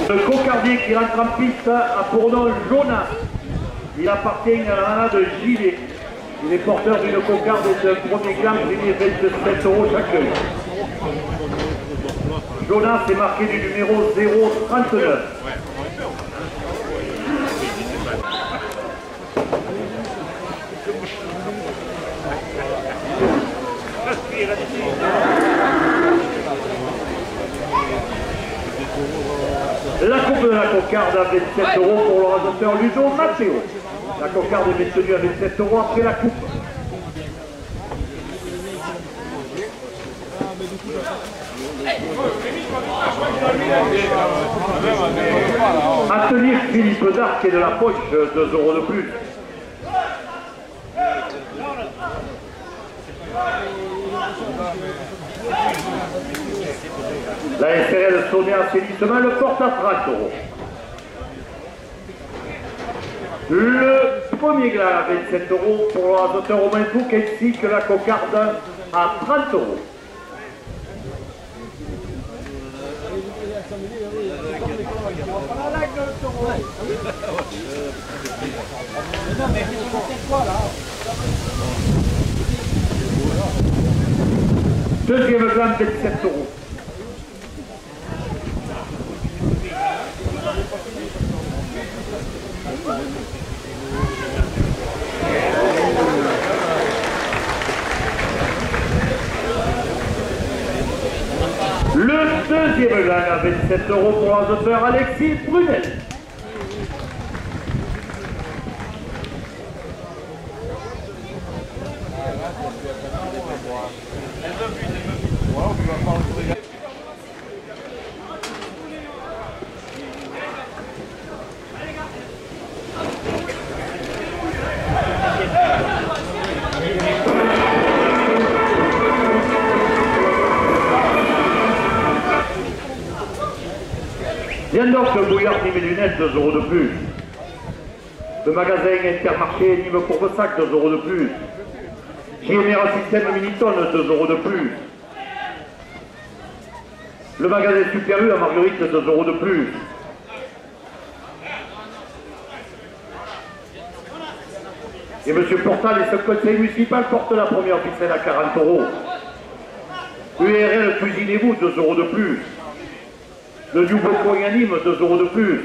Le cocardier qui rentre en piste a pour nom Jonas. Il appartient à la nana de Gilet. Il est porteur d'une cocarde et d'un premier clan primé 27 € chacun. Jonas est marqué du numéro 039. La coupe de la cocarde à 27 € pour le rasoteur Ludo Matteo. La cocarde est maintenue à 27 € après la coupe. À tenir Philippe Darc et de la poche, 2 € de plus. La SRL sonnée assainissement le porte à 30 €. Le premier glas à 27 € pour le rasoteur Romain Fouque ainsi que la cocarde à 30 €. Deuxième glas 27 €. Le deuxième gagne à 27 € pour l'azoteur Alexis Brunel. Viens donc le bouillard Nîmes lunettes, 2 € de plus. Le magasin Intermarché Nîmes Courbesac, 2 € de plus. JMR Système Miniton, 2 € de plus. Le magasin Super U à Marguerite, 2 € de plus. Et M. Portal et ce conseil municipal portent la première ficelle à 40 €. URL Cuisinez-vous, 2 € de plus. Le nouveau coin à Nîmes, 2 € de plus.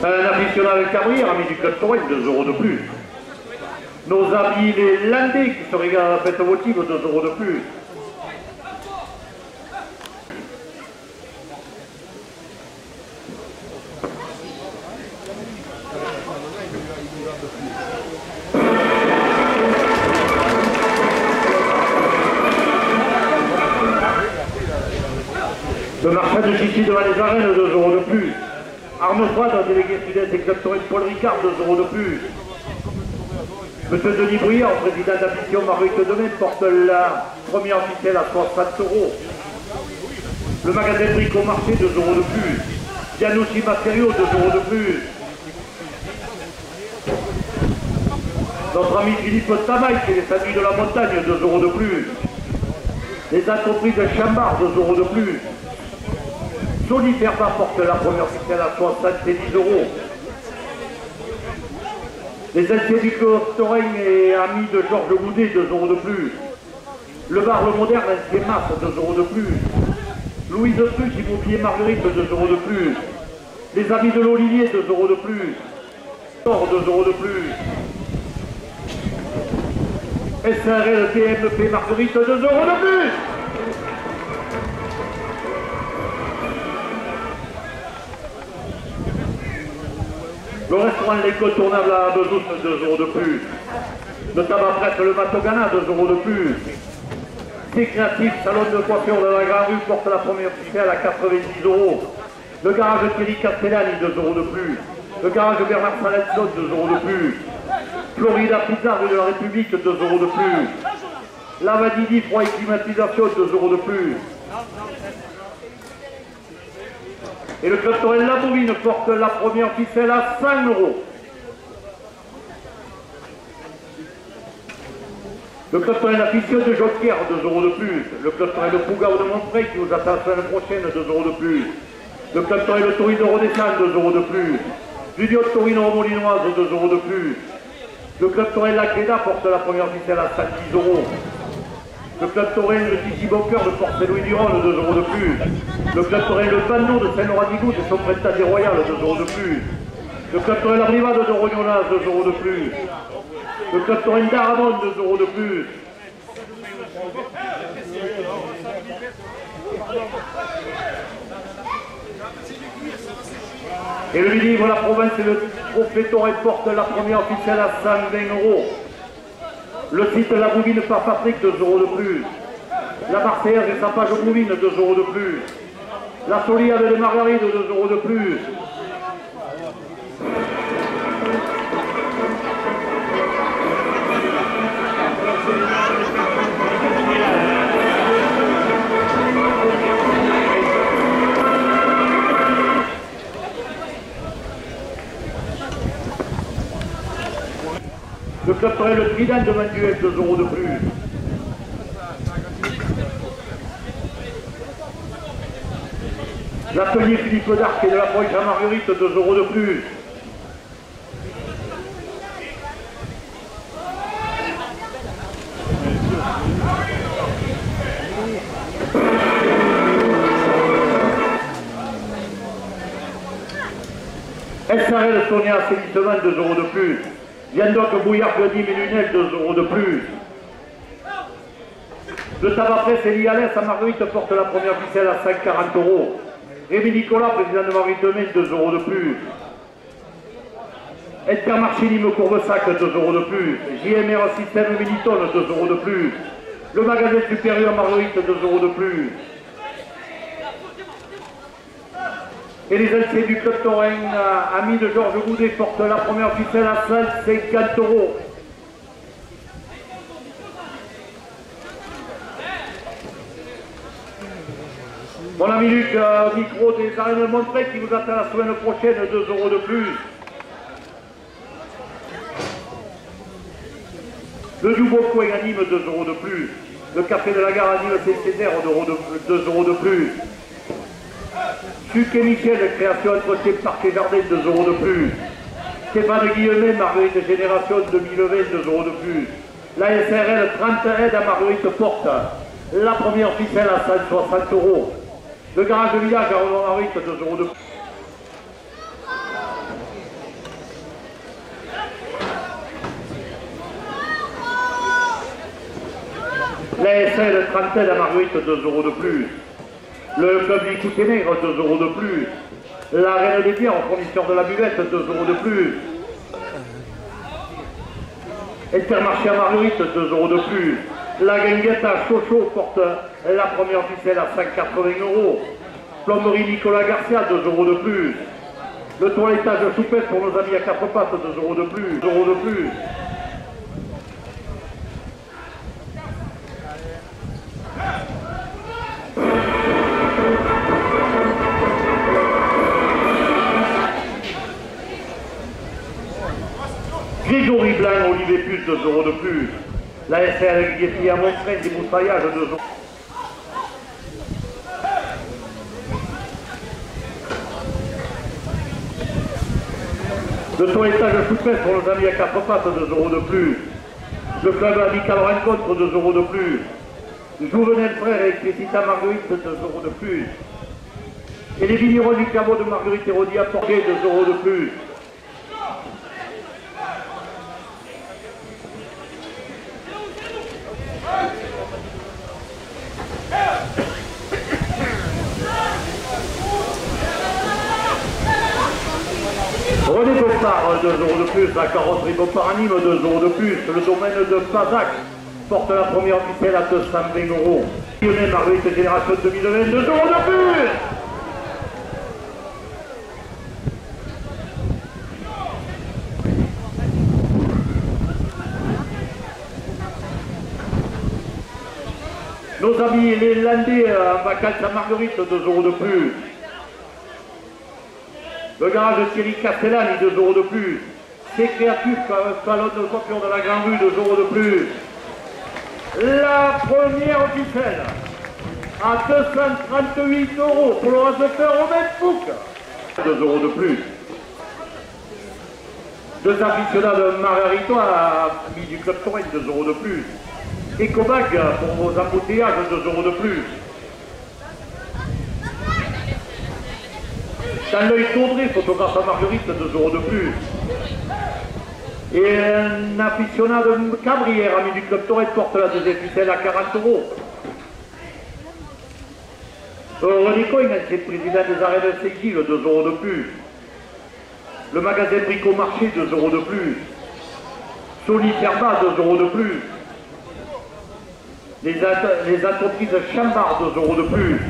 Un aficionado Cabrières a mis du club Torrent, 2 € de plus. Nos amis les Landais qui se régalent à la fête votive, 2 € de plus. Le marchand de Chichi devant les arènes, 2 € de plus. Arnaud Froide, délégué sud-est exacteur Paul Ricard, 2 € de plus. Monsieur Denis Bruyard, président d'Ambition Marguerite Demain, porte la première ficelle à 60 €. Le magasin Brico Marché, 2 € de plus. Giannucci Matériaux, 2 € de plus. Notre ami Philippe Tamaille, qui est les Sandwichs de la Montagne, 2 € de plus. Les entreprises de Chambard, 2 € de plus. Sony Ferba porte la première ficelle à 70 €. Les anciens du club Torrent et amis de Georges Goudet, 2 € de plus. Le bar Le Moderne, ancien Masse, 2 € de plus. Louise Truc, Immobilier Marguerite, 2 € de plus. Les amis de l'Olivier, 2 € de plus. Or, 2 € de plus. SRL TMP Marguerite, 2 € de plus. Le restaurant L'Incontournable à Bezous, 2 € de plus. Le tabac prêtre Le Matogana, 2 € de plus. C'est créatif, salon de coiffure de la Grande Rue porte la première ficelle à 90 €. Le garage Thierry Castellani, 2 € de plus. Le garage Bernard Salazzo, 2 € de plus. Florida Pizza rue de la République, 2 € de plus. Lavadidi, froid et climatisation, 2 € de plus. Et le club Torel La Bouvine porte la première ficelle à 5 €. Le club Torel La Fission de Jonquière, 2 € de plus. Le club Torel de Fougaud de Montfray qui vous attend la semaine prochaine, 2 € de plus. Le club Torel de Torino Rodessan, 2 € de plus. L'Union de Torino Molinoise, 2 € de plus. Le club Torel La Cléda porte la première ficelle à 110 €. Le club Torel le Titi Bocker de Port-Saint-Louis-du-Rhône, 2 € de plus. Le club Torel le Panneau de Saint-Laurent-d'Igout de Sopretta Royal, 2 € de plus. Le club Torel La Brivade de Rognonaz, 2 € de plus. Le club Torel d'Aramon, 2 € de plus. Et le livre La Province et le trophée Torel porte la première ficelle à 120 €. Le site La Bouvine par Patrick, 2 € de plus. La Marseillaise et sa page Bouvine, 2 € de plus. La Soliade de Margaride, 2 € de plus. Le club Torel le Trident de Manduel, 2 € de plus. L'atelier Philippe d'Arc et de la Pointe à Marguerite, 2 € de plus. SRL Sonia Célissement, 2 € de plus. Viandoc Bouillard Guedim et Lunel, 2 € de plus. Le tabac presse et Lialès à Marguerite porte la première ficelle à 5,40 €. Rémi Nicolas, président de Marguerite Demain, 2 € de plus. Intermarché Nîmes Courbesac, 2 € de plus. JMR Système Militon, 2 € de plus. Le magasin supérieur Marguerite, 2 € de plus. Et les anciens du club Torel, amis de Georges Goudet, portent la première ficelle à 150 €. Mon ami Luc, micro des arènes de Montfray qui vous attend la semaine prochaine, 2 € de plus. Le Nouveau Coin à Nîmes, 2 € de plus. Le Café de la Gare à Nîmes, Saint-Césaire, 2 € de plus. Suc et Michel, création entretien parc et jardin, 2 € de plus. Stéphane Guillemet, Marguerite Génération 2020, 2 € de plus. La SRL 30 aides à Marguerite porte la première ficelle à 160 €. Le garage de village à Roland-Marguerite, 2 € de plus. La SRL 30 aides à Marguerite, 2 € de plus. Le club Vicouté-Nègre, 2 € de plus. La Reine des Biens en fournisseur de la buvette, 2 € de plus. Intermarché à Marguerite, 2 € de plus. La Guinguette à Chocho porte la première ficelle à 180 €. Plomberie Nicolas Garcia, 2 € de plus. Le toilettage de soupette pour nos amis à 4 pattes, 2 € de plus. 2 € de plus. Grégory Blanc, Olivier Puce, 2 € de plus. La SRL Guépi à Montfray, des boussaillages, 2 €. Le toilettage souplesse pour nos amis à 4 pattes, 2 € de plus. Le club amical rencontre, 2 € de plus. Jouvenel Frère et Clécita Marguerite, 2 € de plus. Et les vignerons du caveau de Marguerite Hérodi à Porquet, 2 € de plus. René Bompard, 2 € de plus. La carrosserie Bompard à Nîmes, 2 € de plus. Le domaine de Pazac porte la première ficelle à 220 €. Lyonnais Marguerite Génération 2020, 2 € de plus. Nos amis les Landais en vacances à Marguerite, 2 € de plus. Le garage de Thierry Castellani, 2 € de plus. C'est créatif, salon de coiffure de la Grande Rue, 2 € de plus. La première ficelle à 238 € pour le raseteur Romain Fouque. 2 € de plus. 2 aficionados de Margarito à mis du Club Torrent, 2 € de plus. Ecobag pour vos embouteillages, 2 € de plus. Dans l'œil Taudré, photographe à Marguerite, 2 € de plus. Et un aficionado de Cabrières, ami du Club Torrent, porte la 2e ficelle à 40 €. René Coin, ancien président des arrêts de Séguil, 2 € de plus. Le magasin Bricomarché, 2 € de plus. Sony Fermat, 2 € de plus. Les entreprises Chambard, 2 € de plus.